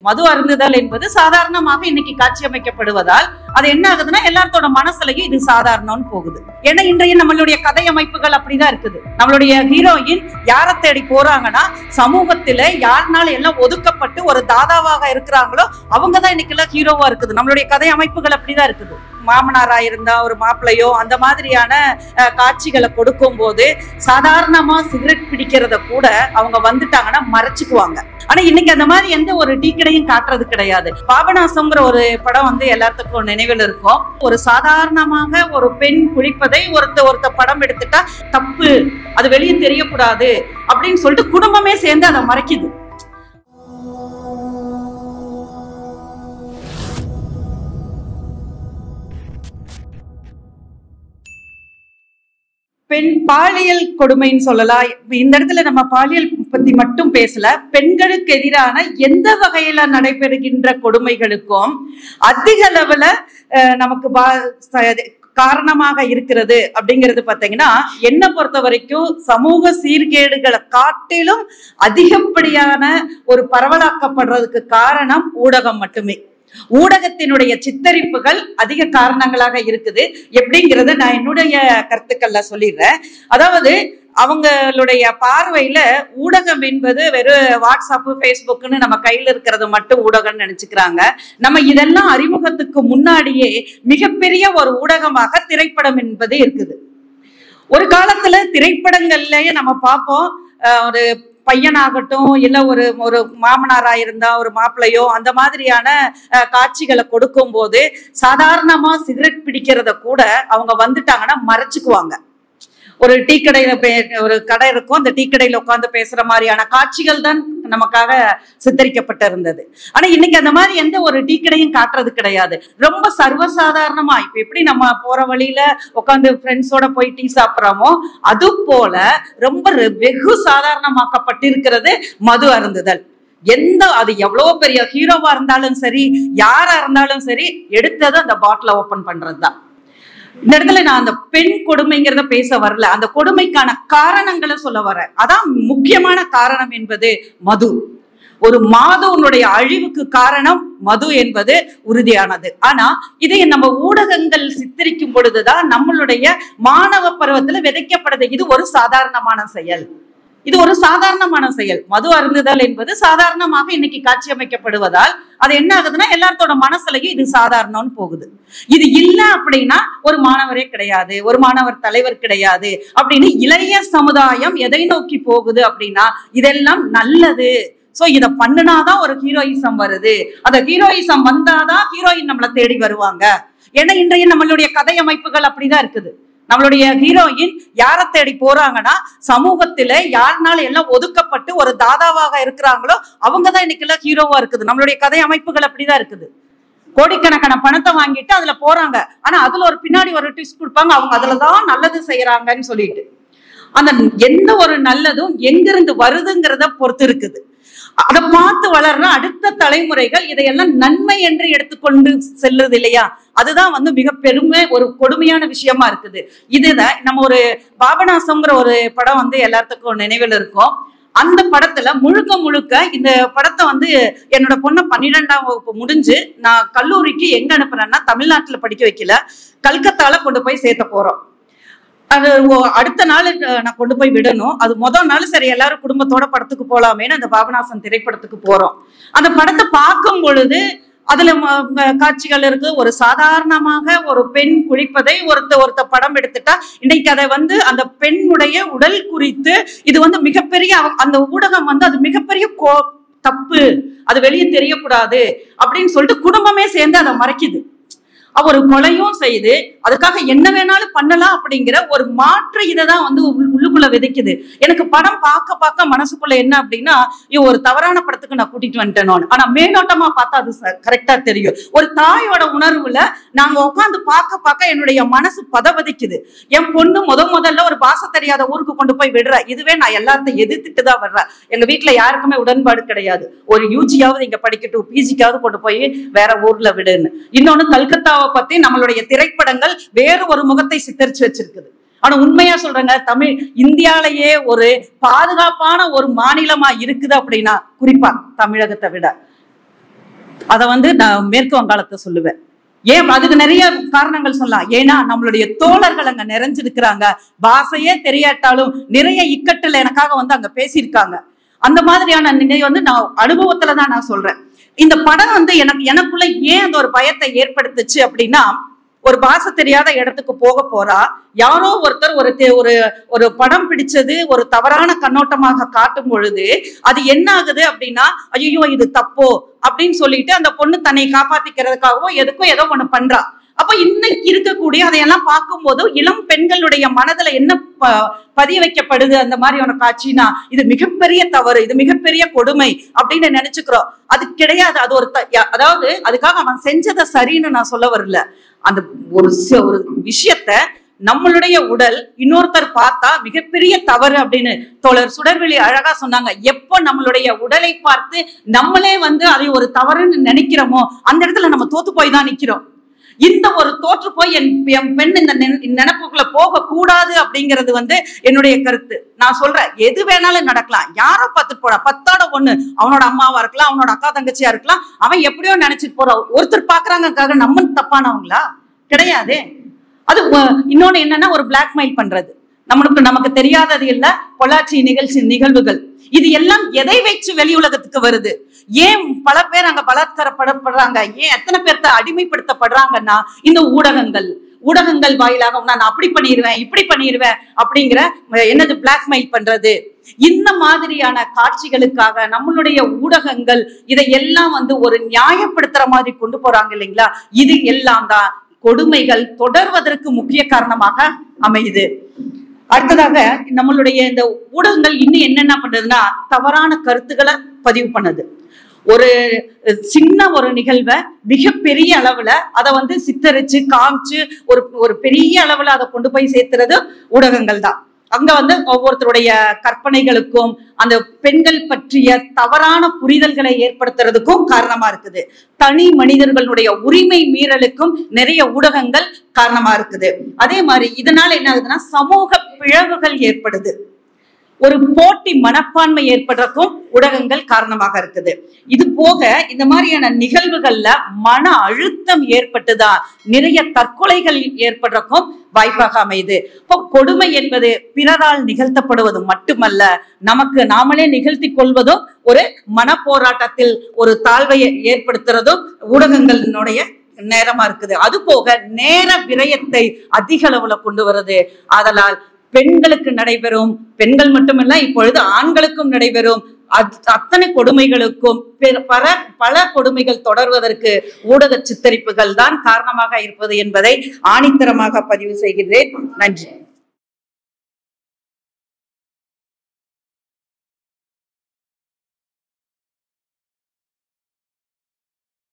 மது அருந்துதல் என்பது சாதாரணமாக இன்னைக்கு காட்சி அமைக்கப்படுவதால் அது என்ன ஆகுதுன்னா எல்லாத்தோட மனசுலயும் இது சாதாரணம்னு போகுது. ஏன்னா இன்றைய நம்மளுடைய கதை அமைப்புகள் அப்படிதான் இருக்குது. நம்மளுடைய ஹீரோயின் யாரை தேடி போறாங்கன்னா சமூகத்தில யாருனால எல்லாம் ஒதுக்கப்பட்டு ஒரு தாதாவாக இருக்கிறாங்களோ அவங்கதான் இன்னைக்கு எல்லாம் ஹீரோவா இருக்குது. நம்மளுடைய கதை அமைப்புகள் அப்படிதான் இருக்குது. மாமனாரா இருந்தா ஒரு மாப்பிள்ளையோ அந்த மாதிரியான காட்சிகளை கொடுக்கும் போது சாதாரணமா சிகரெட் பிடிக்கிறத கூட அவங்க வந்துட்டாங்கன்னா மறைச்சுக்குவாங்க. ஆனா இன்னைக்கு அந்த மாதிரி எந்த ஒரு டீ கடையும் காட்டுறது கிடையாது. பாபநாசம்ங்கிற ஒரு படம் வந்து எல்லாத்துக்கும் நினைவில் இருக்கும். ஒரு சாதாரணமாக ஒரு பெண் குளிப்பதை ஒருத்த படம் எடுத்துட்டா தப்பு, அது வெளியே தெரியக்கூடாது அப்படின்னு சொல்லிட்டு குடும்பமே சேர்ந்து அதை மறைக்குது. பெண் பாலியல் கொடுமைன்னு சொல்லலாம். இந்த இடத்துல நம்ம பாலியல் பத்தி மட்டும் பேசல, பெண்களுக்கு எதிரான எந்த வகையில நடைபெறுகின்ற கொடுமைகளுக்கும் அதிக அளவுல நமக்கு காரணமாக இருக்கிறது அப்படிங்கிறது பாத்தீங்கன்னா என்ன பொறுத்த வரைக்கும் சமூக சீர்கேடுகளை காட்டிலும் அதிகப்படியான ஒரு பரவலாக்கப்படுறதுக்கு காரணம் ஊடகம் மட்டுமே. ஊடகத்தினுடைய சித்தரிப்புகள் அதிக காரணங்களாக இருக்குது. எப்படிங்கிறத நான் என்னுடைய கருத்துக்கள்ல சொல்லிடுறேன். அதாவது அவங்களுடைய பார்வையில ஊடகம் என்பது வெறும் வாட்ஸ்அப் ஃபேஸ்புக்னு நம்ம கையில இருக்கிறது மட்டும் ஊடகம்னு நினைச்சுக்கிறாங்க. நம்ம இதெல்லாம் அறிமுகத்துக்கு முன்னாடியே மிகப்பெரிய ஒரு ஊடகமாக திரைப்படம் என்பது இருக்குது. ஒரு காலத்துல திரைப்படங்கள்லயே நம்ம பார்ப்போம், ஒரு பையனாகட்டும் இல்ல ஒரு மாமனாரா இருந்தா ஒரு மாப்பிள்ளையோ அந்த மாதிரியான காட்சிகளை கொடுக்கும் போது சாதாரணமா சிகரெட் பிடிக்கிறத கூட அவங்க வந்துட்டாங்கன்னா மறைச்சுக்குவாங்க. ஒரு டீ கடையில ஒரு கடை இருக்கும், அந்த டீ கடையில உட்காந்து பேசுற மாதிரியான காட்சிகள் தான் நமக்காக சித்தரிக்கப்பட்டு இருந்தது. ஆனா இன்னைக்கு அந்த மாதிரி எந்த ஒரு டீ கடையும் காட்டுறது கிடையாது. ரொம்ப சர்வசாதாரணமா இப்ப எப்படி நம்ம போற வழியில உட்காந்து ஃப்ரெண்ட்ஸோட போய் டீ சாப்பிட்றோமோ அது போல ரொம்ப வெகு சாதாரணமாக்கப்பட்டிருக்கிறது மது அருந்துதல். அது எவ்வளவு பெரிய ஹீரோவா இருந்தாலும் சரி, யாரா இருந்தாலும் சரி, எடுத்தது அந்த பாட்டில ஓபன் பண்றதுதான். இந்த இடத்துல நான் அந்த பெண் கொடுமைங்கிறத பேச வரல, அந்த கொடுமைக்கான காரணங்களை சொல்ல வரேன். அதான் முக்கியமான காரணம் என்பது மது. ஒரு மாதவனுடைய அழிவுக்கு காரணம் மது என்பது உறுதியானது. ஆனா இதை நம்ம ஊடகங்கள் சித்தரிக்கும் பொழுதுதான் நம்மளுடைய மாணவ பருவத்துல விதைக்கப்படுது. இது ஒரு சாதாரணமான செயல், இது ஒரு சாதாரணமான செயல். மது அருந்துதல் என்பது சாதாரணமாக இன்னைக்கு காட்சி அமைக்கப்படுவதால் அது என்ன ஆகுதுன்னா எல்லாத்தோட மனசுலயும் இது சாதாரணம்னு போகுது. இது இல்ல அப்படின்னா ஒரு மாணவரே கிடையாது, ஒரு மாணவர் தலைவர் கிடையாது அப்படின்னு இளைய சமுதாயம் எதை நோக்கி போகுது அப்படின்னா இதெல்லாம் நல்லது, சோ இத பண்ணுனாதான் ஒரு ஹீரோயிசம் வருது, அந்த ஹீரோயிசம் வந்தாதான் ஹீரோயின் நம்மளை தேடி வருவாங்க. ஏன்னா இன்றைய நம்மளுடைய கதை அமைப்புகள் அப்படிதான் இருக்குது. நம்மளுடைய ஹீரோயின் யாரை தேடி போறாங்கன்னா சமூகத்தில யாருனால எல்லாம் ஒதுக்கப்பட்டு ஒரு தாதாவாக இருக்கிறாங்களோ அவங்கதான் இன்னைக்கு எல்லாம் ஹீரோவா இருக்குது. நம்மளுடைய கதை அமைப்புகள் அப்படிதான் இருக்குது. கோடிக்கணக்கான பணத்தை வாங்கிட்டு அதுல போறாங்க, ஆனா அதுல ஒரு பின்னாடி ஒரு ட்விஸ்ட் கொடுப்பாங்க, அவங்க அதுலதான் நல்லது செய்யறாங்கன்னு சொல்லிட்டு. அந்த எந்த ஒரு நல்லதும் எங்கிருந்து வருதுங்கிறத பொறுத்து இருக்குது. அதை பார்த்து வளர்ற அடுத்த தலைமுறைகள் இதையெல்லாம் நன்மை என்று எடுத்துக்கொண்டு செல்லுது இல்லையா, அதுதான் மிக பெருமை ஒரு கொடுமையான விஷயமா இருக்குது. இதுதான் நம்ம ஒரு பாபநாசம்ங்கிற ஒரு படம் எல்லாத்துக்கும் நினைவில் இருக்கும். அந்த படத்துல முழுக்க இந்த படத்தை என்னோட பொண்ணை 12ஆம் வகுப்பு முடிஞ்சு நான் கல்லூரிக்கு எங்க அனுப்புறேன்னா தமிழ்நாட்டுல படிக்க வைக்கல, கல்கத்தால கொண்டு போய் சேர்த்த போறோம். அது அடுத்த நாள் நான் கொண்டு போய் விடணும். அது முதல் நாள் சரி எல்லாரும் குடும்பத்தோட படத்துக்கு போலாமேன்னு அந்த பாபநாசம் திரைப்படத்துக்கு போறோம். அந்த படத்தை பார்க்கும் பொழுது அதுல காட்சிகள் இருக்கு. ஒரு சாதாரணமாக ஒரு பெண் குளிப்பதை ஒருத்த படம் எடுத்துட்டா இன்னைக்கு அதை அந்த பெண்ணுடைய உடல் குறித்து இது மிகப்பெரிய அந்த ஊடகம் அது மிகப்பெரிய தப்பு, அது வெளியே தெரியக்கூடாது அப்படின்னு சொல்லிட்டு குடும்பமே சேர்ந்து அதை மறைக்குது. ஒரு கொலையும் செய்து அதுக்காக என்ன வேணாலும் பண்ணலாம் அப்படிங்கிற ஒரு மாற்று இதைதான் உள்ளுக்குள்ள விதைக்குது. எனக்கு படம் பார்க்க மனசுக்குள்ள என்ன அப்படின்னா ஒரு தவறான படத்துக்கு நான் கூட்டிட்டு வந்துட்டேன். ஆனா மேலோட்டமா பார்த்தா அது கரெக்டா தெரியும். ஒரு தாயோட உணர்வுல நாங்க உட்காந்து பார்க்க என்னுடைய மனசு பதவதிக்குது. என் பொண்ணு முதல்ல ஒரு பாச தெரியாத ஊருக்கு கொண்டு போய் விடுற, இதுவே நான் எல்லாத்தையும் எதிர்த்துட்டு தான் வர்றேன். எங்க வீட்டுல யாருக்குமே உடன்பாடு கிடையாது. ஒரு யூஜியாவது இங்க படிக்கட்டும், பிஜிக்காவது கொண்டு போய் வேற ஊர்ல விடுன்னு. இன்னொன்னு கல்கத்தாவை பத்தி நம்மளுடைய திரைப்படங்கள் வேறு ஒரு முகத்தை சித்தரிச்சு வச்சிருக்குது. ஆனா உண்மையா சொல்றேங்க, இந்தியாலேயே ஒரு பாதுகாப்பான ஒரு மாநிலமா இருக்குது அப்படின்னா குறிப்பா தமிழகத்தை விட அத வந்து நான் மேற்கு வங்காளத்தை சொல்லுவேன். ஏன் அதுக்கு நிறைய காரணங்கள் சொல்லலாம். ஏன்னா நம்மளுடைய தோழர்கள் அங்க நிறைஞ்சிருக்கிறாங்க. பாஷையே தெரியாட்டாலும் நிறைய இக்கட்டுல எனக்காக வந்து அங்க பேசியிருக்காங்க. அந்த மாதிரியான நிலை வந்து நான் அனுபவத்துலதான் நான் சொல்றேன். இந்த படம் வந்து எனக்குள்ள ஏன் அந்த ஒரு பயத்தை ஏற்படுத்துச்சு அப்படின்னா, ஒரு பாஷை தெரியாத இடத்துக்கு போக போறா, யாரோ ஒருத்தர் ஒரு படம் பிடிச்சது ஒரு தவறான கண்ணோட்டமாக காட்டும் பொழுது அது என்ன ஆகுது அப்படின்னா, ஐயோ இது தப்போ அப்படின்னு சொல்லிட்டு அந்த பொண்ணு தன்னை காப்பாத்திக்கிறதுக்காகவோ எதுக்கோ ஏதோ ஒண்ணு பண்றா. அப்ப இன்னைக்கு இருக்கக்கூடிய அதையெல்லாம் பார்க்கும்போது இளம் பெண்களுடைய மனதுல என்ன பதிய வைக்கப்படுது அந்த மாதிரியான காட்சினா, இது மிகப்பெரிய தவறு, இது மிகப்பெரிய கொடுமை அப்படின்னு நினைச்சுக்கிறோம். அது கிடையாது. அது அதாவது அதுக்காக அவன் செஞ்சதை சரின்னு நான் சொல்ல வரல. அந்த ஒரு விஷயத்த நம்மளுடைய உடல் இன்னொருத்தர் பார்த்தா மிகப்பெரிய தவறு அப்படின்னு தோழர் சுடர்வெளி அழகா சொன்னாங்க. எப்போ நம்மளுடைய உடலை பார்த்து நம்மளே வந்து அதை ஒரு தவறுன்னு நினைக்கிறோமோ அந்த இடத்துல நம்ம தோத்து போய் தான் நிக்கிறோம். இந்த ஒரு தோற்று போய் என் பெண் இந்த நினைப்புக்குள்ள போக கூடாது அப்படிங்கிறது வந்து என்னுடைய கருத்து. நான் சொல்றேன், எது வேணாலும் நடக்கலாம். யாரோ பார்த்துட்டு போறா, 10ஓட 1 அவனோட அம்மாவா இருக்கலாம், அவனோட அக்கா தங்கச்சியா இருக்கலாம், அவன் எப்படியோ நினைச்சிட்டு போறான். ஒருத்தர் பாக்குறாங்கக்காக நம்ம தப்பானவங்களா? கிடையாது. அது இன்னொன்னு என்னன்னா, ஒரு பிளாக்மெயில் பண்றது. நமக்கு தெரியாதது இல்ல, பொள்ளாச்சி நிகழ்வுகள் இது எல்லாம் எதை வச்சு வெளி உலகத்துக்கு வருது? ஏன் பல பேர் அங்க பலாத்காரப்படுறாங்க? ஏன் எத்தனை பேர்த்த அடிமைப்படுத்தப்படுறாங்கன்னா, இந்த ஊடகங்கள் வாயிலாக நான் அப்படி பண்ணிடுவேன் இப்படி பண்ணிடுவேன் அப்படிங்கிற என்னது பிளாக்மெயில் பண்றது. இந்த மாதிரியான காட்சிகளுக்காக நம்மளுடைய ஊடகங்கள் இதையெல்லாம் வந்து ஒரு நியாயப்படுத்துற மாதிரி கொண்டு போறாங்க இல்லைங்களா? இது எல்லாம் தான் கொடுமைகள் தொடர்வதற்கு முக்கிய காரணமாக அமையுது. அடுத்ததாக நம்மளுடைய இந்த ஊடகங்கள் இன்னும் என்னென்ன பண்றதுன்னா, தவறான கருத்துக்களை பதிவு பண்ணுது. ஒரு சின்ன ஒரு நிகழ்வை மிகப்பெரிய அளவுல அதை வந்து சித்தரிச்சு காமிச்சு ஒரு பெரிய அளவுல அதை கொண்டு போய் சேர்த்துறது ஊடகங்கள் தான். அங்க வந்து ஒவ்வொருத்தருடைய கற்பனைகளுக்கும் அந்த பெண்கள் பற்றிய தவறான புரிதல்களை ஏற்படுத்துறதுக்கும் காரணமா இருக்குது. தனி மனிதர்களுடைய உரிமை மீறலுக்கும் நிறைய ஊடகங்கள் காரணமா இருக்குது. அதே மாதிரி இதனால என்ன ஆகுதுன்னா, சமூக பிளவுகள் ஏற்படுது. ஒரு போட்டி மனப்பான்மை ஏற்படுறதுக்கும் ஊடகங்கள் காரணமாக இருக்குது. இது போக இந்த மாதிரியான நிகழ்வுகள்ல மன அழுத்தம் ஏற்பட்டுதான் நிறைய தற்கொலைகள் ஏற்படுறதுக்கும் வாய்ப்பாக அமையுது. இப்போ கொடுமை என்பது பிறரால் நிகழ்த்தப்படுவது மட்டுமல்ல, நமக்கு நாமளே நிகழ்த்தி கொள்வதும் ஒரு மன போராட்டத்தில் ஒரு தாழ்வை ஏற்படுத்துறதும் ஊடகங்களினுடைய நேரமா இருக்குது. அது போக நேர விரயத்தை அதிக அளவுல கொண்டு வருது. அதனால் பெண்களுக்கு நடைபெறும், பெண்கள் மட்டுமல்ல இப்பொழுது ஆண்களுக்கும் நடைபெறும் அத்தனை கொடுமைகளுக்கும் பல கொடுமைகள் தொடர்வதற்கு ஊடக சித்தரிப்புகள் தான் காரணமாக இருப்பது என்பதை ஆணித்தரமாக பதிவு செய்கிறேன். நன்றி.